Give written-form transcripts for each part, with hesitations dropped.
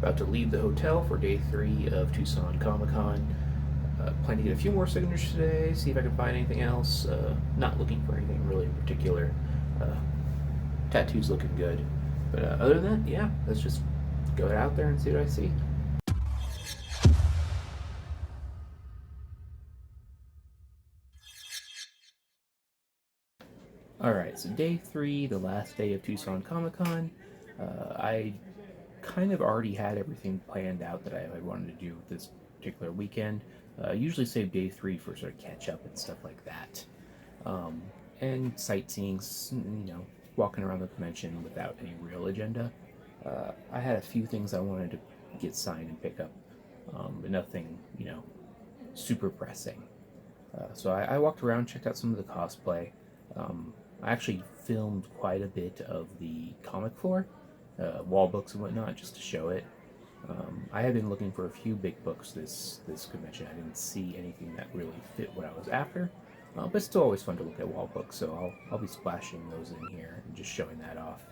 About to leave the hotel for day 3 of Tucson Comic Con. Plan to get a few more signatures today, see if I can find anything else. Not looking for anything really in particular. Uh, Tattoo's looking good. But other than that, yeah, let's just go out there and see what I see. Alright, so day 3, the last day of Tucson Comic Con. I kind of already had everything planned out that I wanted to do this particular weekend. Usually save day 3 for sort of catch up and stuff like that. Um, and sightseeing, walking around the convention without any real agenda. I had a few things I wanted to get signed and pick up, but nothing, super pressing. So I walked around, checked out some of the cosplay. Um, I actually filmed quite a bit of the comic floor, wall books and whatnot, just to show it. I had been looking for a few big books this convention. I didn't see anything that really fit what I was after, but it's still always fun to look at wall books. So I'll be splashing those in here and just showing that off.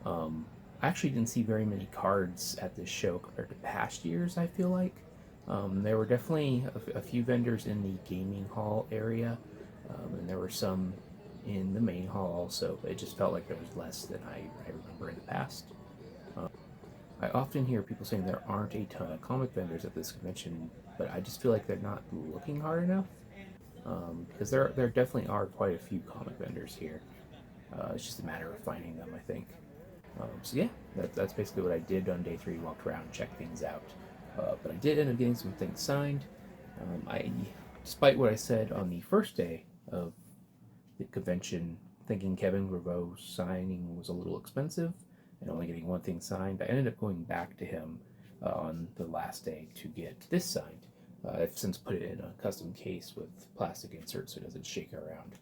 Um, I actually didn't see very many cards at this show compared to past years, I feel like. There were definitely a few vendors in the gaming hall area, and there were some in the main hall also, but it just felt like there was less than I remember in the past. Um, I often hear people saying there aren't a ton of comic vendors at this convention, but I just feel like they're not looking hard enough. Because there definitely are quite a few comic vendors here. It's just a matter of finding them, I think. So yeah, that's basically what I did on day 3. Walked around, checked things out, but I did end up getting some things signed. Despite what I said on the first day of the convention, thinking Kevin Graveau's signing was a little expensive and only getting one thing signed, I ended up going back to him on the last day to get this signed. I've since put it in a custom case with plastic inserts so it doesn't shake around.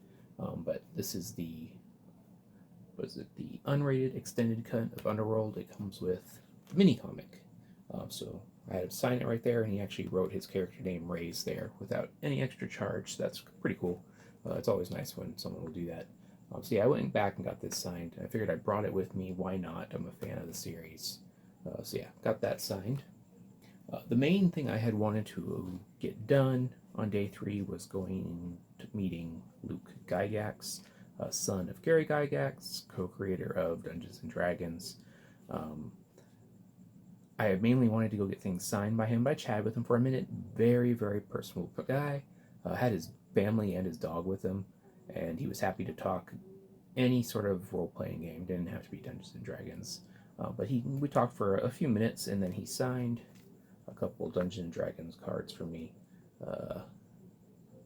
But this is the the unrated extended cut of Underworld. It comes with the mini comic. So I had him sign it right there, and he actually wrote his character name Ray's there without any extra charge. So that's pretty cool. It's always nice when someone will do that. So yeah, I went back and got this signed. I figured I brought it with me. Why not? I'm a fan of the series. So yeah, got that signed. The main thing I had wanted to get done on day 3 was going to meeting Luke Gygax, son of Gary Gygax, co-creator of Dungeons and Dragons. Um, I had mainly wanted to go get things signed by him, but I chatted with him for a minute. Very, very personal guy. Had his family and his dog with him, and he was happy to talk any sort of role-playing game. Didn't have to be Dungeons and Dragons. But we talked for a few minutes, and then he signed a couple Dungeons and Dragons cards for me, uh,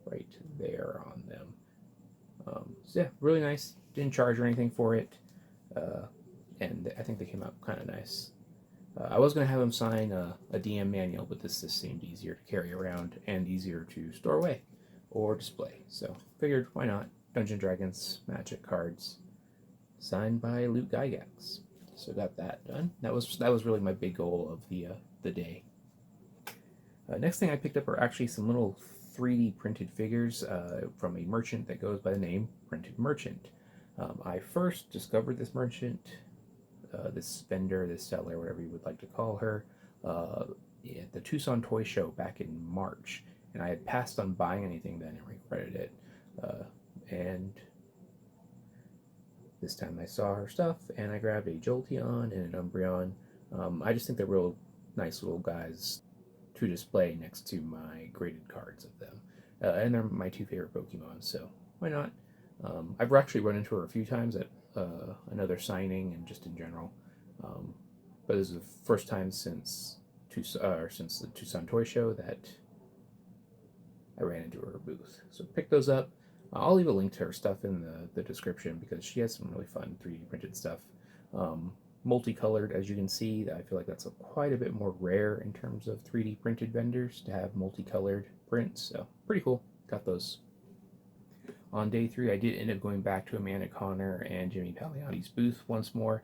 right there on them. So yeah, really nice. Didn't charge or anything for it, uh, and I think they came out kind of nice. I was gonna have him sign a DM manual, but this just seemed easier to carry around and easier to store away or display. So figured, why not? Dungeon Dragons Magic cards, signed by Luke Gygax. So got that done. That was really my big goal of the day. Next thing I picked up are actually some little 3D printed figures from a merchant that goes by the name Printed Merchant. I first discovered this merchant, this vendor, this seller, whatever you would like to call her, at the Tucson Toy Show back in March, and I had passed on buying anything then and regretted it. And this time I saw her stuff, and I grabbed a Jolteon and an Umbreon. I just think they're real nice little guys to display next to my graded cards of them. And they're my 2 favorite Pokemon, so why not? I've actually run into her a few times at another signing and just in general. But this is the first time since since the Tucson Toy Show that I ran into her booth. So pick those up. I'll leave a link to her stuff in the description because she has some really fun 3D printed stuff. Multicolored, as you can see. I feel like that's quite a bit more rare in terms of 3D printed vendors to have multicolored prints, so pretty cool. Got those. On day 3, I did end up going back to Amanda Connor and Jimmy Palmiotti's booth once more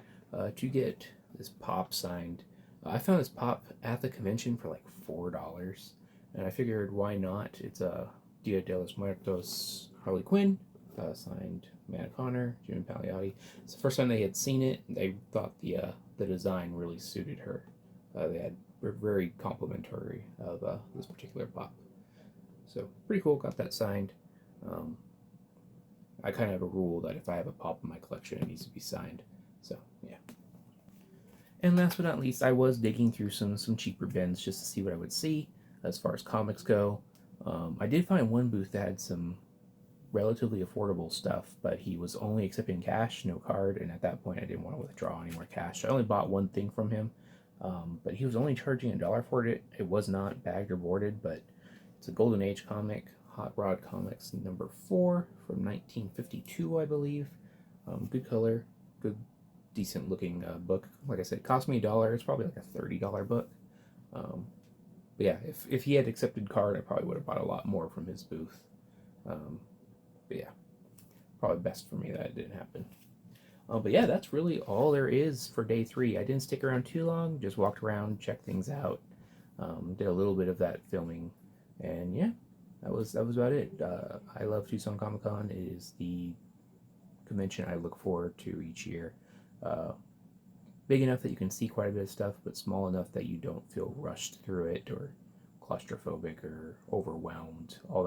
to get this pop signed. I found this pop at the convention for like $4, and I figured why not? It's a Dia de los Muertos Harley Quinn, signed Amanda Connor, Jimmy Palmiotti. It's the first time they had seen it. They thought the design really suited her. were very complimentary of this particular pop. So pretty cool. Got that signed. Um, I kind of have a rule that if I have a pop in my collection, it needs to be signed. So yeah. And last but not least, I was digging through some cheaper bins just to see what I would see as far as comics go. I did find one booth that had some relatively affordable stuff, but he was only accepting cash, no card, and at that point I didn't want to withdraw any more cash. I only bought one thing from him, but he was only charging $1 for it. It was not bagged or boarded, but it's a Golden Age comic, Hot Rod Comics number 4 from 1952, I believe. Good color, good, decent looking book. Like I said, it cost me $1. It's probably like a $30 book. Um, but yeah, if he had accepted card, I probably would have bought a lot more from his booth. Um, but yeah, probably best for me that it didn't happen. But yeah, that's really all there is for day 3. I didn't stick around too long, just walked around, checked things out, did a little bit of that filming, and yeah, that was about it. I love Tucson Comic Con. It is the convention I look forward to each year. Uh, Big enough that you can see quite a bit of stuff, but small enough that you don't feel rushed through it or claustrophobic or overwhelmed. All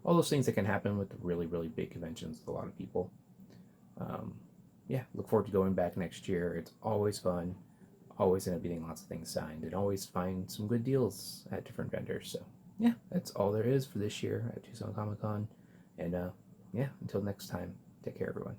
those things that can happen with the really, really big conventions with a lot of people. Um, yeah, look forward to going back next year. It's always fun. Always end up getting lots of things signed, and always find some good deals at different vendors. So yeah, that's all there is for this year at Tucson Comic Con. And yeah, until next time, take care, everyone.